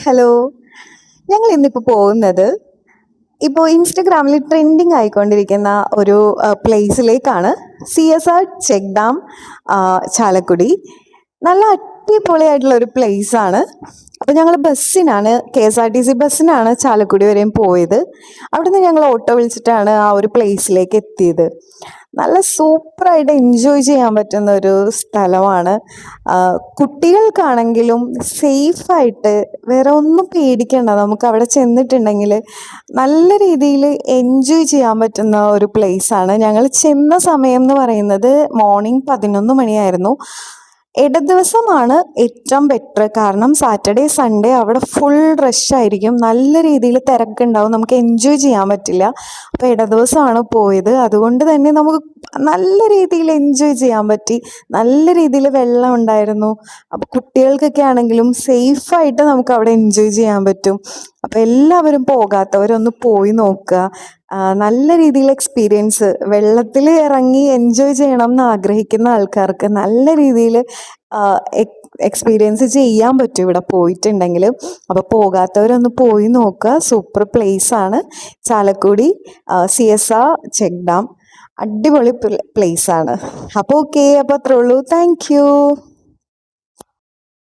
Hello. ഞങ്ങൾ ഇന്നിപ്പോൾ പോകുന്നത് ഇൻസ്റ്റഗ്രാമിൽ ട്രെൻഡിങ് ആയിക്കൊണ്ടിരിക്കുന്ന ഒരു പ്ലേസിലേക്കാണ്. CSR check dam, Chalakudy. നല്ല അടിപൊളിയായിട്ടുള്ള ഒരു പ്ലേസാണ്. അപ്പോൾ ഞങ്ങൾ ബസ്സിനാണ്, KSRTC ബസ്സിനാണ് ചാലക്കുടി വരെയും പോയത്. അവിടുന്ന് ഞങ്ങൾ ഓട്ടോ വിളിച്ചിട്ടാണ് ആ ഒരു പ്ലേസിലേക്ക് എത്തിയത്. നല്ല സൂപ്പറായിട്ട് എൻജോയ് ചെയ്യാൻ പറ്റുന്ന ഒരു സ്ഥലമാണ്. കുട്ടികൾക്കാണെങ്കിലും സേഫായിട്ട് വേറെ ഒന്നും പേടിക്കണ്ട. നമുക്ക് അവിടെ ചെന്നിട്ടുണ്ടെങ്കിൽ നല്ല രീതിയിൽ എൻജോയ് ചെയ്യാൻ പറ്റുന്ന ഒരു പ്ലേസാണ്. ഞങ്ങൾ ചെന്ന സമയം എന്ന് പറയുന്നത് മോർണിംഗ് 11 മണിയായിരുന്നു. ഇട ദിവസമാണ് ഏറ്റവും ബെറ്റർ. കാരണം സാറ്റർഡേ സൺഡേ അവിടെ ഫുൾ റഷായിരിക്കും, നല്ല രീതിയിൽ തിരക്കുണ്ടാവും, നമുക്ക് എൻജോയ് ചെയ്യാൻ പറ്റില്ല. അപ്പോൾ ഇട ദിവസമാണ് പോയത്, അതുകൊണ്ട് തന്നെ നമുക്ക് നല്ല രീതിയിൽ എൻജോയ് ചെയ്യാൻ പറ്റി. നല്ല രീതിയിൽ വെള്ളം ഉണ്ടായിരുന്നു. അപ്പോൾ കുട്ടികൾക്കൊക്കെ ആണെങ്കിലും സേഫായിട്ട് നമുക്ക് അവിടെ എൻജോയ് ചെയ്യാൻ പറ്റും. അപ്പോൾ എല്ലാവരും പോകാത്തവരൊന്ന് പോയി നോക്കുക. നല്ല രീതിയിൽ എക്സ്പീരിയൻസ്, വെള്ളത്തിൽ ഇറങ്ങി എൻജോയ് ചെയ്യണം എന്ന് ആഗ്രഹിക്കുന്ന ആൾക്കാർക്ക് നല്ല രീതിയിൽ എക്സ്പീരിയൻസ് ചെയ്യാൻ പറ്റും ഇവിടെ പോയിട്ടുണ്ടെങ്കിൽ. അപ്പോൾ പോകാത്തവരൊന്ന് പോയി നോക്കുക. സൂപ്പർ പ്ലേസാണ് ചാലക്കുടി CSR ചെക്ക് ഡാം. അടിപൊളി പ്ലേസാണ്. അപ്പോൾ ഓക്കെ, അപ്പോൾ അത്രേ ഉള്ളൂ. Thank U.